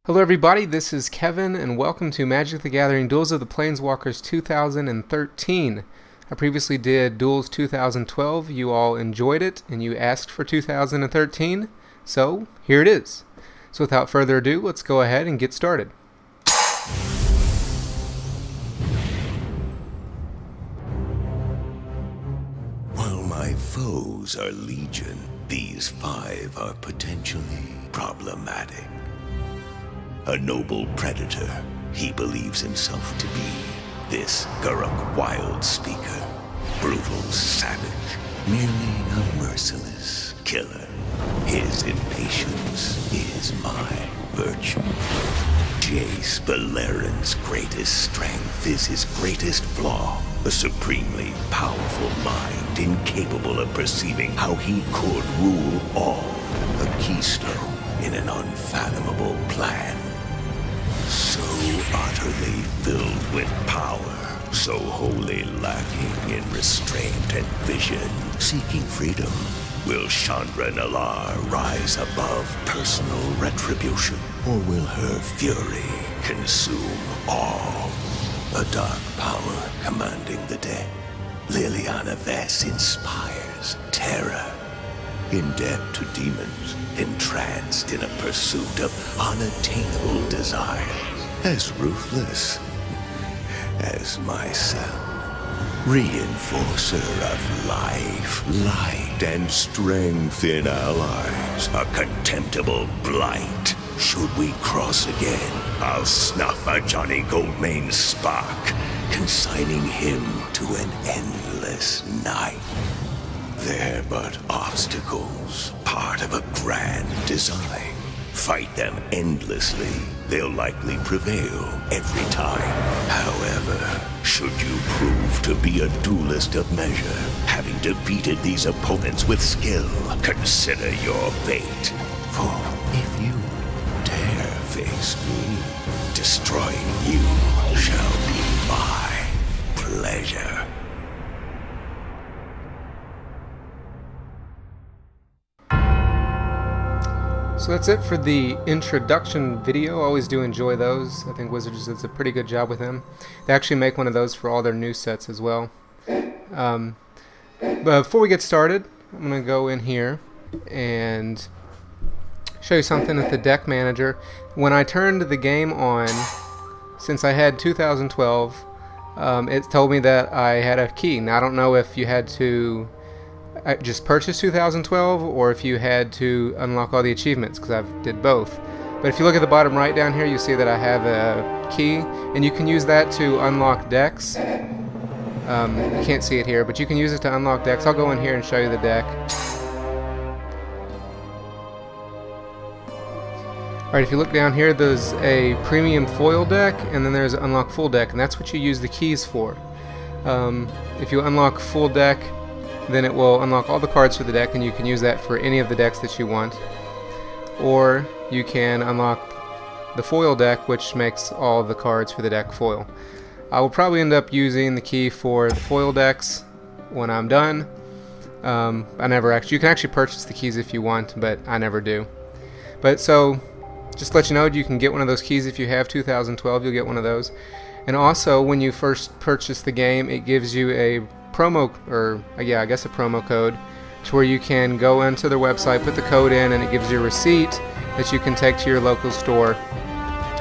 Hello everybody, this is Kevin and welcome to Magic the Gathering Duels of the Planeswalkers 2013. I previously did Duels 2012, you all enjoyed it and you asked for 2013, so here it is. So without further ado, let's go ahead and get started. While my foes are legion, these five are potentially problematic. A noble predator, he believes himself to be. This Guruk wild speaker, brutal savage, merely a merciless killer. His impatience is my virtue. Jace Beleren's greatest strength is his greatest flaw. A supremely powerful mind incapable of perceiving how he could rule all. A keystone in an unfathomable plan. So utterly filled with power, so wholly lacking in restraint and vision. Seeking freedom, will Chandra Nalar rise above personal retribution? Or will her fury consume all? A dark power commanding the dead. Liliana Vess inspires terror. Indebted to demons, entranced in a pursuit of unattainable desires, as ruthless as myself. Reinforcer of life, light, and strength in allies, a contemptible blight. Should we cross again, I'll snuff a Johnny Goldmane's spark, consigning him to an endless night. They're but obstacles, part of a grand design. Fight them endlessly, they'll likely prevail every time. However, should you prove to be a duelist of measure, having defeated these opponents with skill, consider your fate. For if you dare face me, destroying you shall be my pleasure. So that's it for the introduction video. I always do enjoy those. I think Wizards does a pretty good job with them. They actually make one of those for all their new sets as well. But before we get started, I'm going to go in here and show you something with the deck manager. When I turned the game on, since I had 2012, it told me that I had a key. Now I don't know if you had to just purchase 2012 or if you had to unlock all the achievements, because I did both. But if you look at the bottom right down here, you see that I have a key, and you can use that to unlock decks. You can't see it here, but you can use it to unlock decks. I'll go in here and show you the deck. Alright, if you look down here, there's a premium foil deck, and then there's an unlock full deck, and that's what you use the keys for. If you unlock full deck, then it will unlock all the cards for the deck, and you can use that for any of the decks that you want. Or you can unlock the foil deck, which makes all the cards for the deck foil. I will probably end up using the key for the foil decks when I'm done. I never actually, you can actually purchase the keys if you want, but I never do. But so, just to let you know, you can get one of those keys if you have 2012, you'll get one of those. And also, when you first purchase the game, it gives you a promo, or yeah, I guess a promo code, to where you can go into their website, put the code in, and it gives you a receipt that you can take to your local store,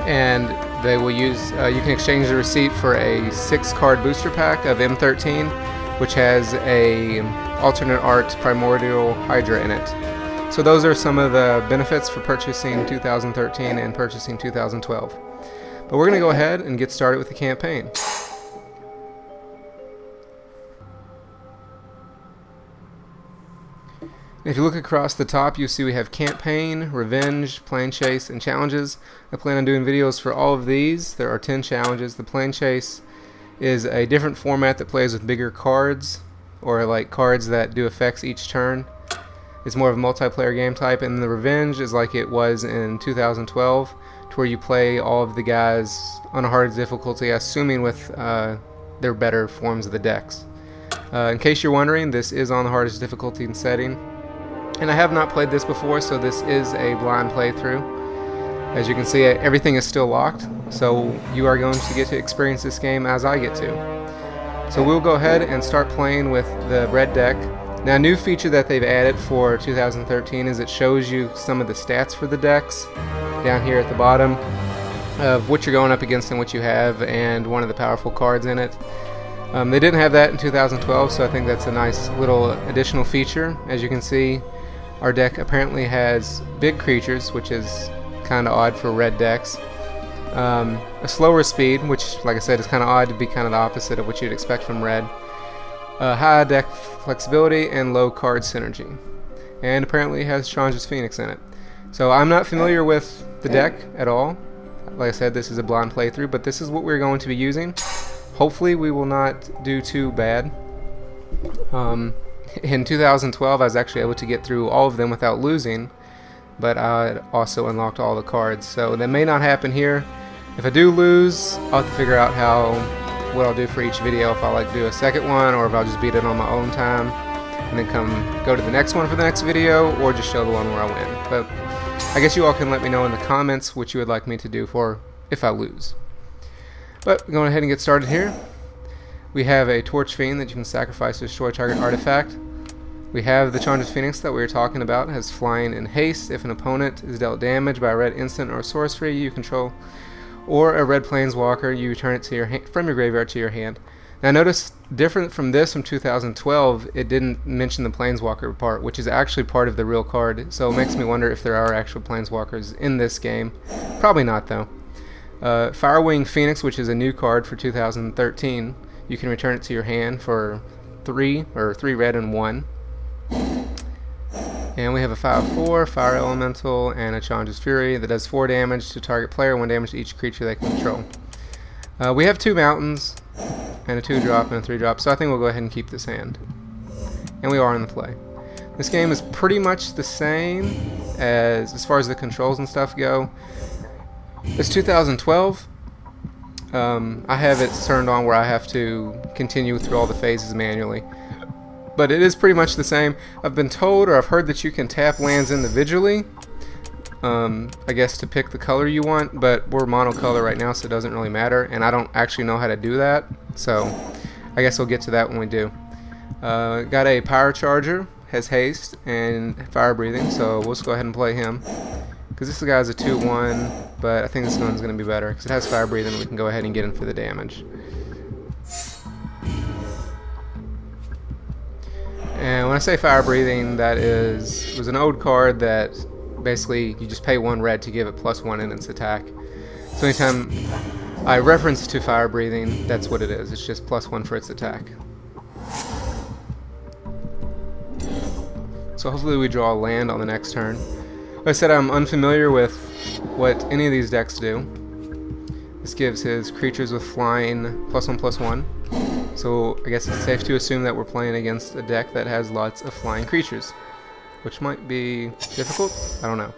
and they will use, you can exchange the receipt for a 6-card booster pack of M13, which has a alternate art Primordial Hydra in it. So those are some of the benefits for purchasing 2013 and purchasing 2012. But we're going to go ahead and get started with the campaign. If you look across the top, you see we have Campaign, Revenge, Plane Chase, and Challenges. I plan on doing videos for all of these. There are 10 challenges. The Plane Chase is a different format that plays with bigger cards, or like cards that do effects each turn. It's more of a multiplayer game type, and the Revenge is like it was in 2012, to where you play all of the guys on a hard difficulty, assuming with their better forms of the decks. In case you're wondering, this is on the hardest difficulty setting. And I have not played this before, so this is a blind playthrough. As you can see, everything is still locked, so you are going to get to experience this game as I get to. So we'll go ahead and start playing with the red deck. Now, a new feature that they've added for 2013 is it shows you some of the stats for the decks down here at the bottom of what you're going up against and what you have, and one of the powerful cards in it. They didn't have that in 2012, so I think that's a nice little additional feature. As you can see, our deck apparently has big creatures, which is kind of odd for red decks. A slower speed, which, like I said, is kind of odd to be kind of the opposite of what you'd expect from red. High deck flexibility and low card synergy. And apparently it has Chandra's Phoenix in it. So I'm not familiar with the deck at all. Like I said, this is a blind playthrough, but this is what we're going to be using. Hopefully we will not do too bad. In 2012 I was actually able to get through all of them without losing, but I also unlocked all the cards, so that may not happen here. If I do lose, I'll have to figure out what I'll do for each video, if I'll do a second one, or if I'll just beat it on my own time and then go to the next one for the next video, or just show the one where I win. But I guess you all can let me know in the comments what you would like me to do for if I lose. But going ahead and get started here. We have a Torch Fiend that you can sacrifice to destroy target artifact. We have the Chandra's Phoenix that we were talking about. It has flying and haste. If an opponent is dealt damage by a red instant or sorcery you control, or a red Planeswalker, you return it to from your graveyard to your hand. Now notice, different from this from 2012, it didn't mention the Planeswalker part, which is actually part of the real card, so it makes me wonder if there are actual Planeswalkers in this game. Probably not, though. Firewing Phoenix, which is a new card for 2013, you can return it to your hand for 3 red and 1. And we have a 5/4 Fire Elemental and a Chandra's Fury that does 4 damage to target player, 1 damage to each creature they control. We have 2 mountains and a 2-drop and a 3-drop, so I think we'll go ahead and keep this hand. And we are in the play. This game is pretty much the same as far as the controls and stuff go. It's 2012. I have it turned on where I have to continue through all the phases manually. But it is pretty much the same. I've been told, or I've heard, that you can tap lands individually, I guess to pick the color you want, but we're monocolor right now, so it doesn't really matter, and I don't actually know how to do that, so I guess we'll get to that when we do. Got a Power Charger, has haste and fire breathing, so we'll just go ahead and play him, because this guy's a 2/1, but I think this one's going to be better because it has fire breathing. We can go ahead and get in for the damage. And when I say fire breathing, that was an old card that basically you just pay 1 red to give it +1 in its attack. So anytime I reference to fire breathing, that's what it is. It's just +1 for its attack. So hopefully we draw a land on the next turn. Like I said, I'm unfamiliar with what any of these decks do. This gives his creatures with flying +1/+1. So I guess it's safe to assume that we're playing against a deck that has lots of flying creatures, which might be difficult. I don't know.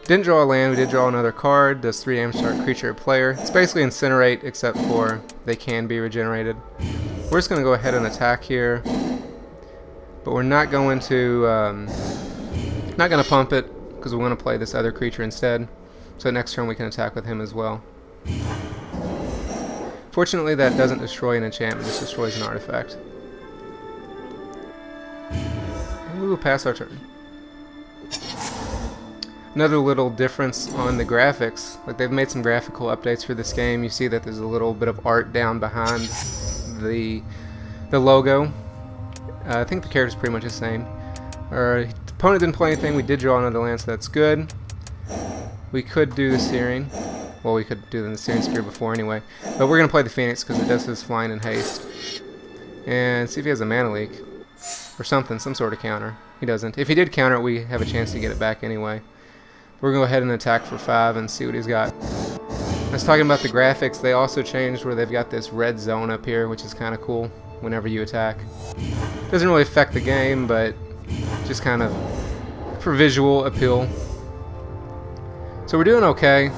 Didn't draw a land. We did draw another card. Does 3 damage to target creature or player. It's basically Incinerate, except for they can be regenerated. We're just going to go ahead and attack here, but we're not going to pump it because we want to play this other creature instead. So next turn we can attack with him as well. Fortunately, that doesn't destroy an enchantment, it destroys an artifact. And we will pass our turn. Another little difference on the graphics, like they've made some graphical updates for this game. You see that there's a little bit of art down behind the logo. I think the character's pretty much the same. Our opponent didn't play anything. We did draw another land, so that's good. We could do the Searing. Well, we could do the Searing Spear before anyway. But we're going to play the Phoenix because it does his flying and haste. And see if he has a mana leak. Or something, some sort of counter. He doesn't. If he did counter it, we have a chance to get it back anyway. We're going to go ahead and attack for 5 and see what he's got. I was talking about the graphics. They also changed where they've got this red zone up here, which is kind of cool whenever you attack. Doesn't really affect the game, but just kind of for visual appeal. So we're doing okay.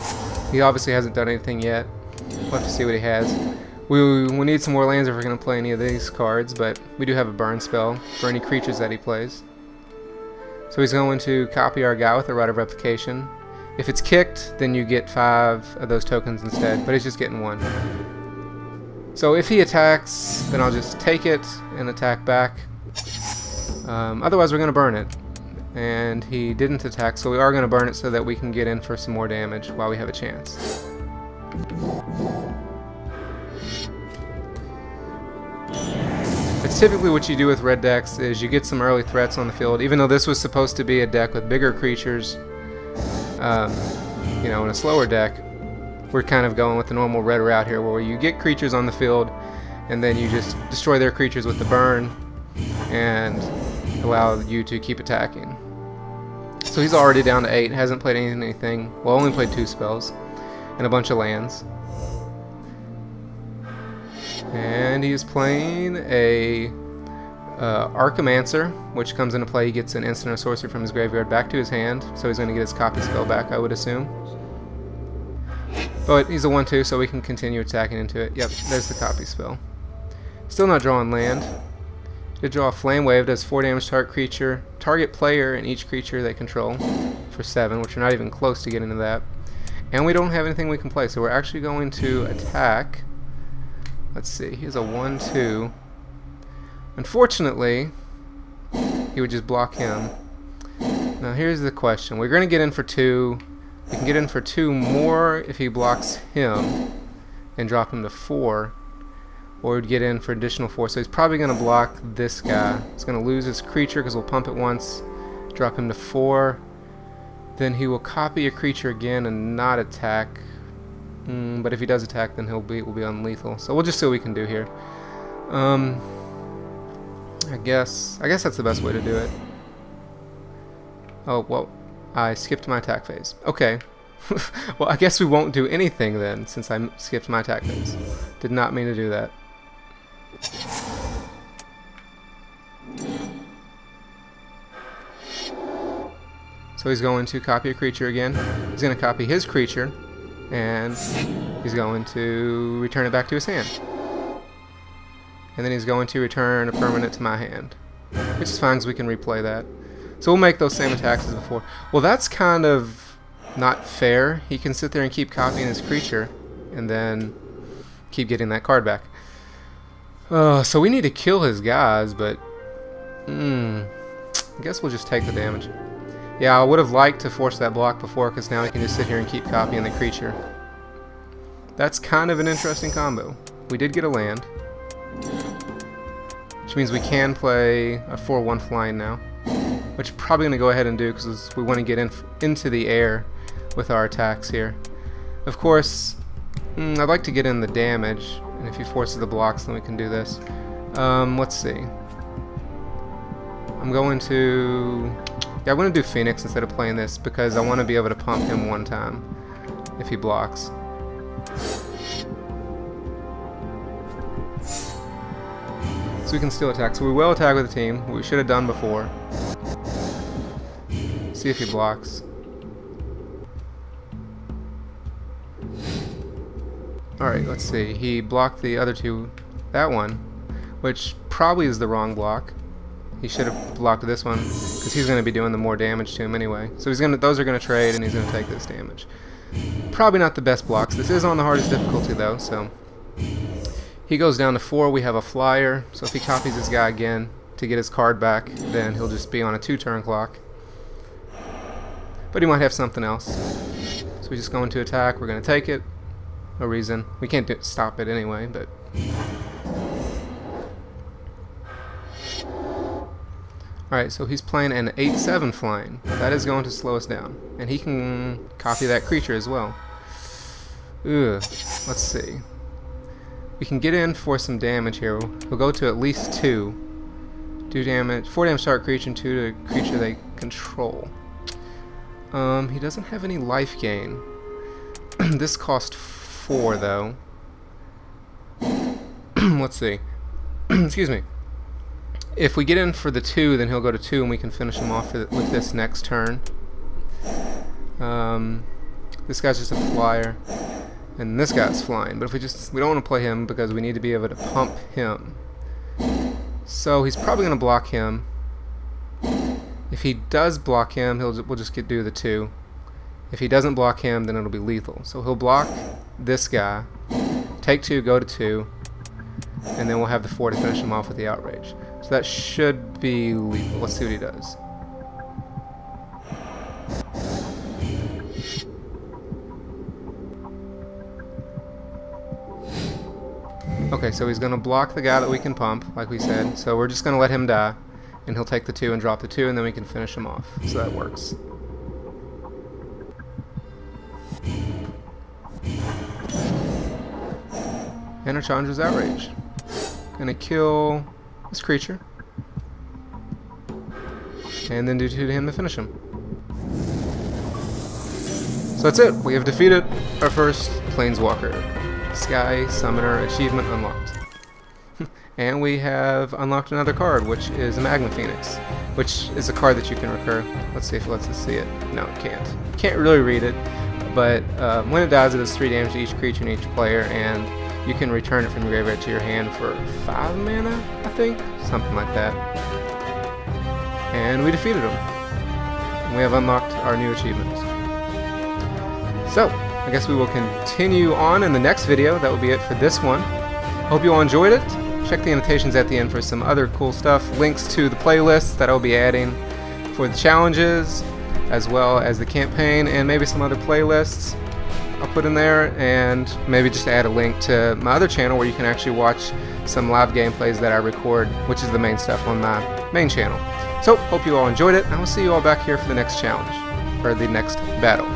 He obviously hasn't done anything yet. We'll have to see what he has. We need some more lands if we're going to play any of these cards, but we do have a burn spell for any creatures that he plays. So he's going to copy our guy with a Rite of Replication. If it's kicked, then you get 5 of those tokens instead, but he's just getting 1. So if he attacks, then I'll just take it and attack back. Otherwise we're going to burn it. And he didn't attack, so we are going to burn it so that we can get in for some more damage while we have a chance. It's typically what you do with red decks is you get some early threats on the field. Even though this was supposed to be a deck with bigger creatures, you know, in a slower deck, we're kind of going with the normal red route here, where you get creatures on the field and then you just destroy their creatures with the burn and allow you to keep attacking. So he's already down to 8, hasn't played anything, well, only played 2 spells and a bunch of lands. And he is playing a Archimancer, which comes into play. He gets an instant or sorcery from his graveyard back to his hand, so he's going to get his copy spell back, I would assume. But he's a 1/2, so we can continue attacking into it. Yep, there's the copy spell. Still not drawing land. Did draw a Flame Wave, does 4 damage to target player, and each creature they control for 7, which we're not even close to getting to that. And we don't have anything we can play, so we're actually going to attack. Let's see, he's a 1/2. Unfortunately, he would just block him. Now here's the question. We're going to get in for 2. We can get in for 2 more if he blocks him and drop him to 4. Or we'd get in for additional 4. So he's probably going to block this guy. He's going to lose his creature because we'll pump it once, drop him to 4. Then he will copy a creature again and not attack. But if he does attack, then will be unlethal. So we'll just see what we can do here. I guess that's the best way to do it. Oh, well, I skipped my attack phase. Okay. Well, I guess we won't do anything then, since I skipped my attack phase. Did not mean to do that. So he's going to copy a creature again. He's going to copy his creature, and he's going to return it back to his hand. And then he's going to return a permanent to my hand, which is fine because we can replay that. So we'll make those same attacks as before. Well, that's kind of not fair. He can sit there and keep copying his creature and then keep getting that card back. So we need to kill his guys, but I guess we'll just take the damage. Yeah, I would have liked to force that block before, because now he can just sit here and keep copying the creature. That's kind of an interesting combo. We did get a land, which means we can play a 4/1 flying now, which I'm probably going to go ahead and do because we want to get into the air with our attacks here. Of course, I'd like to get in the damage, and if he forces the blocks, then we can do this. Let's see. I'm going to do Phoenix instead of playing this, because I want to be able to pump him 1 time if he blocks. So we can still attack. So we will attack with the team. We should have done before. See if he blocks. Alright, let's see. He blocked the other 2. That one, which probably is the wrong block. He should have blocked this one, because he's going to be doing the more damage to him anyway. So those are going to trade, and he's going to take this damage. Probably not the best blocks. This is on the hardest difficulty though, so he goes down to 4. We have a flyer, so if he copies this guy again to get his card back, then he'll just be on a 2-turn clock. But he might have something else. So we're just going to attack. We're going to take it. No reason. We can't stop it anyway, but... Alright, so he's playing an 8/7 flying. That is going to slow us down. And he can copy that creature as well. Ugh. Let's see. We can get in for some damage here. We'll go to at least 2. 2 damage, 4 damage to our creature and 2 to a creature they control. He doesn't have any life gain. This cost 4 though. Let's see. Excuse me. If we get in for the 2, then he'll go to 2 and we can finish him off with this next turn. This guy's just a flyer, and this guy's flying. But if we don't want to play him because we need to be able to pump him. So he's probably going to block him. If he does block him, we'll just do the 2. If he doesn't block him, then it'll be lethal. So he'll block this guy, take 2, go to 2, and then we'll have the 4 to finish him off with the Outrage. So that should be lethal. Let's see what he does. Okay, so he's going to block the guy that we can pump, like we said. So we're just going to let him die, and he'll take the 2 and drop the 2, and then we can finish him off. So that works. And our Chandra's Outrage. Gonna kill this creature. And then do 2 to him to finish him. So that's it. We have defeated our first Planeswalker. Sky Summoner achievement unlocked. And we have unlocked another card, which is a Magma Phoenix, which is a card that you can recur. Let's see if it lets us see it. No, it can't. Can't really read it, but when it dies, it does 3 damage to each creature and each player, and you can return it from your graveyard to your hand for 5 mana, I think? Something like that. And we defeated him. And we have unlocked our new achievement. So, I guess we will continue on in the next video. That will be it for this one. Hope you all enjoyed it. Check the annotations at the end for some other cool stuff. Links to the playlists that I'll be adding for the challenges, as well as the campaign, and maybe some other playlists I'll put in there, and maybe just add a link to my other channel where you can actually watch some live gameplays that I record, which is the main stuff on my main channel. So, hope you all enjoyed it, and I will see you all back here for the next challenge, or the next battle.